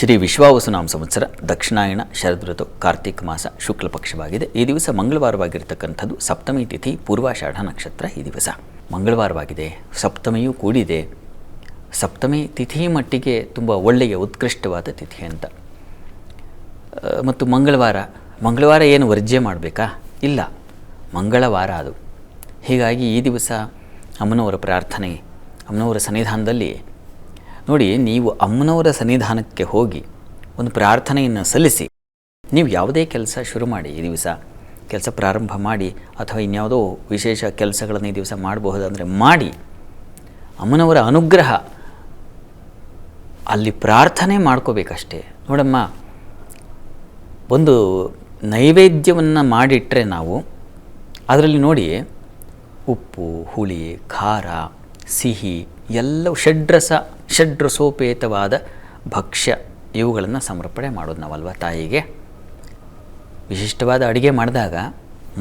ಶ್ರೀ ವಿಶ್ವಾವಸುನಾಮ ಸಂವತ್ಸರ ದಕ್ಷಿಣಾಯಣ ಶರದ್ ಋತು ಕಾರ್ತಿಕ ಮಾಸ ಶುಕ್ಲ ಪಕ್ಷವಾಗಿದೆ. ಈ ದಿವಸ ಮಂಗಳವಾರವಾಗಿರ್ತಕ್ಕಂಥದ್ದು. ಸಪ್ತಮಿ ತಿಥಿ ಪೂರ್ವಾಷಾಢ ನಕ್ಷತ್ರ. ಈ ದಿವಸ ಮಂಗಳವಾರವಾಗಿದೆ, ಸಪ್ತಮಿಯೂ ಕೂಡಿದೆ. ಸಪ್ತಮಿ ತಿಥಿ ಮಟ್ಟಿಗೆ ತುಂಬ ಒಳ್ಳೆಯ ಉತ್ಕೃಷ್ಟವಾದ ತಿಥಿ ಅಂತ. ಮತ್ತು ಮಂಗಳವಾರ ಏನು ವರ್ಜ್ಯ ಮಾಡಬೇಕಾ? ಇಲ್ಲ, ಮಂಗಳವಾರ ಅದು. ಹೀಗಾಗಿ ಈ ದಿವಸ ಅಮ್ಮನವರ ಪ್ರಾರ್ಥನೆ, ಅಮ್ಮನವರ ಸನ್ನಿಧಾನದಲ್ಲಿ ನೋಡಿ, ನೀವು ಅಮ್ಮನವರ ಸನ್ನಿಧಾನಕ್ಕೆ ಹೋಗಿ ಒಂದು ಪ್ರಾರ್ಥನೆಯನ್ನು ಸಲ್ಲಿಸಿ ನೀವು ಯಾವುದೇ ಕೆಲಸ ಶುರು ಮಾಡಿ. ಈ ದಿವಸ ಕೆಲಸ ಪ್ರಾರಂಭ ಮಾಡಿ, ಅಥವಾ ಇನ್ಯಾವುದೋ ವಿಶೇಷ ಕೆಲಸಗಳನ್ನು ಈ ದಿವಸ ಮಾಡಬಹುದಂದರೆ ಮಾಡಿ. ಅಮ್ಮನವರ ಅನುಗ್ರಹ ಅಲ್ಲಿ ಪ್ರಾರ್ಥನೆ ಮಾಡ್ಕೋಬೇಕಷ್ಟೇ. ನೋಡಮ್ಮ, ಒಂದು ನೈವೇದ್ಯವನ್ನು ಮಾಡಿಟ್ಟರೆ ನಾವು ಅದರಲ್ಲಿ ನೋಡಿ, ಉಪ್ಪು, ಹುಳಿ, ಖಾರ, ಸಿಹಿ ಎಲ್ಲವೂ ಷಡ್ರಸೋಪೇತವಾದ ಭಕ್ಷ್ಯ ಇವುಗಳನ್ನು ಸಮರ್ಪಣೆ ಮಾಡೋದು ನಾವಲ್ವ ತಾಯಿಗೆ. ವಿಶಿಷ್ಟವಾದ ಅಡುಗೆ ಮಾಡಿದಾಗ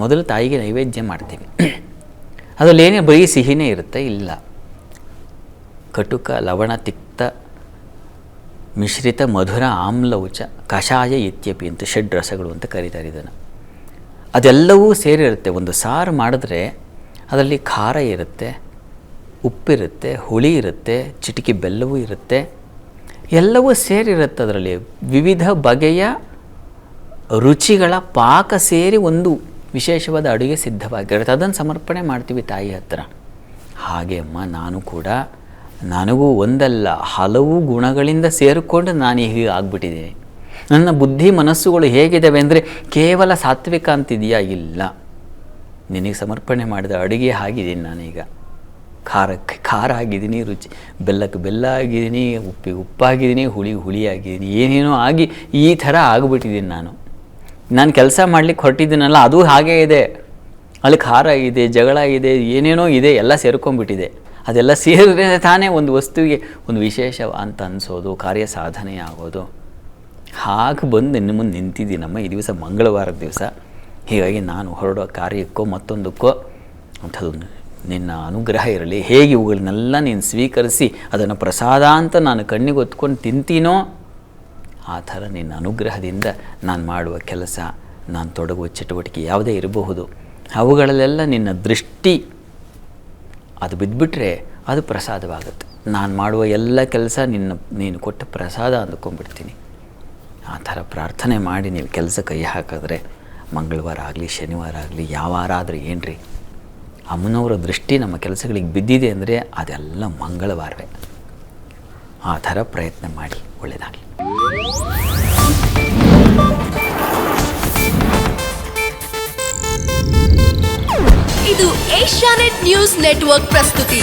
ಮೊದಲು ತಾಯಿಗೆ ನೈವೇದ್ಯ ಮಾಡ್ತೀವಿ. ಅದರಲ್ಲಿ ಏನೇ ಬರೀ ಸಿಹಿನೇ ಇರುತ್ತೆ? ಇಲ್ಲ. ಕಟುಕ, ಲವಣ, ತಿಕ್ತ, ಮಿಶ್ರಿತ, ಮಧುರ, ಆಮ್ಲೌಚ, ಕಷಾಯ ಇತ್ಯಪಿ ಅಂತ ಷಡ್ರಸಗಳು ಅಂತ ಕರೀತಾರೆ ಇದನ್ನು. ಅದೆಲ್ಲವೂ ಸೇರಿರುತ್ತೆ. ಒಂದು ಸಾರು ಮಾಡಿದ್ರೆ ಅದರಲ್ಲಿ ಖಾರ ಇರುತ್ತೆ, ಉಪ್ಪಿರುತ್ತೆ, ಹುಳಿ ಇರುತ್ತೆ, ಚಿಟಿಕೆ ಬೆಲ್ಲವೂ ಇರುತ್ತೆ, ಎಲ್ಲವೂ ಸೇರಿರುತ್ತೆ. ಅದರಲ್ಲಿ ವಿವಿಧ ಬಗೆಯ ರುಚಿಗಳ ಪಾಕ ಸೇರಿ ಒಂದು ವಿಶೇಷವಾದ ಅಡುಗೆ ಸಿದ್ಧವಾಗಿರುತ್ತೆ. ಅದನ್ನು ಸಮರ್ಪಣೆ ಮಾಡ್ತೀವಿ ತಾಯಿ ಹತ್ರ. ಹಾಗೆ ಅಮ್ಮ, ನಾನು ಕೂಡ, ನನಗೂ ಒಂದಲ್ಲ ಹಲವು ಗುಣಗಳಿಂದ ಸೇರಿಕೊಂಡು ನಾನು ಹೀಗೆ ಆಗ್ಬಿಟ್ಟಿದ್ದೀನಿ. ನನ್ನ ಬುದ್ಧಿ ಮನಸ್ಸುಗಳು ಹೇಗಿದ್ದಾವೆ ಅಂದರೆ ಕೇವಲ ಸಾತ್ವಿಕ ಅಂತಿದೆಯಾ? ಇಲ್ಲ, ನಿನಗೆ ಸಮರ್ಪಣೆ ಮಾಡಿದ ಅಡುಗೆ ಆಗಿದ್ದೀನಿ ನಾನೀಗ. ಖಾರಕ್ಕೆ ಖಾರ ಆಗಿದ್ದೀನಿ, ಬೆಲ್ಲಕ್ಕೆ ಬೆಲ್ಲ ಆಗಿದ್ದೀನಿ, ಉಪ್ಪಿಗೆ ಉಪ್ಪಾಗಿದ್ದೀನಿ, ಹುಳಿ ಆಗಿದ್ದೀನಿ, ಏನೇನೋ ಆಗಿ ಈ ಥರ ಆಗಿಬಿಟ್ಟಿದ್ದೀನಿ ನಾನು ಕೆಲಸ ಮಾಡಲಿಕ್ಕೆ ಹೊರಟಿದ್ದೀನಲ್ಲ, ಅದು ಹಾಗೇ ಇದೆ. ಅಲ್ಲಿ ಖಾರ ಇದೆ, ಜಗಳ ಇದೆ, ಏನೇನೋ ಇದೆ, ಎಲ್ಲ ಸೇರ್ಕೊಂಡ್ಬಿಟ್ಟಿದೆ. ಅದೆಲ್ಲ ಸೇರಿದ್ರೆ ತಾನೇ ಒಂದು ವಸ್ತುವಿಗೆ ಒಂದು ವಿಶೇಷ ಅಂತ ಅನಿಸೋದು, ಕಾರ್ಯ ಸಾಧನೆ ಆಗೋದು. ಹಾಗೆ ಬಂದು ನಿನ್ನ ಮುಂದೆ ನಿಂತಿದ್ದೀನಮ್ಮ. ಈ ದಿವಸ ಮಂಗಳವಾರದ ದಿವಸ. ಹೀಗಾಗಿ ನಾನು ಹೊರಡೋ ಕಾರ್ಯಕ್ಕೋ ಮತ್ತೊಂದಕ್ಕೋ ಅಂಥದ್ದು ನಿನ್ನ ಅನುಗ್ರಹ ಇರಲಿ. ಹೇಗೆ ಇವುಗಳನ್ನೆಲ್ಲ ನೀನು ಸ್ವೀಕರಿಸಿ ಅದನ್ನು ಪ್ರಸಾದ ಅಂತ ನಾನು ಕಣ್ಣಿಗೆ ಹೊತ್ಕೊಂಡು ತಿಂತೀನೋ ಆ ಥರ ನಿನ್ನ ಅನುಗ್ರಹದಿಂದ ನಾನು ಮಾಡುವ ಕೆಲಸ, ನಾನು ತೊಡಗುವ ಚಟುವಟಿಕೆ ಯಾವುದೇ ಇರಬಹುದು, ಅವುಗಳಲ್ಲೆಲ್ಲ ನಿನ್ನ ದೃಷ್ಟಿ ಅದು ಬಿದ್ದುಬಿಟ್ರೆ ಅದು ಪ್ರಸಾದವಾಗುತ್ತೆ. ನಾನು ಮಾಡುವ ಎಲ್ಲ ಕೆಲಸ ನೀನು ಕೊಟ್ಟ ಪ್ರಸಾದ ಅಂದ್ಕೊಂಡ್ಬಿಡ್ತೀನಿ. ಆ ಥರ ಪ್ರಾರ್ಥನೆ ಮಾಡಿ ನೀವು ಕೆಲಸ ಕೈ ಹಾಕಿದ್ರೆ ಮಂಗಳವಾರ ಆಗಲಿ, ಶನಿವಾರ ಆಗಲಿ, ಯಾವ ವಾರ ಆದರೆ ಏನ್ರಿ, ಅಮ್ಮನವರ ದೃಷ್ಟಿ ನಮ್ಮ ಕೆಲಸಗಳಿಗೆ ಬಿದ್ದಿದೆ ಅಂದರೆ ಅದೆಲ್ಲ ಮಂಗಳವಾರವೇ. ಆ ಥರ ಪ್ರಯತ್ನ ಮಾಡಿ, ಒಳ್ಳೆಯದಾಗಲಿ. ಇದು ಏಷ್ಯಾನೆಟ್ ನ್ಯೂಸ್ ನೆಟ್ವರ್ಕ್ ಪ್ರಸ್ತುತಿ.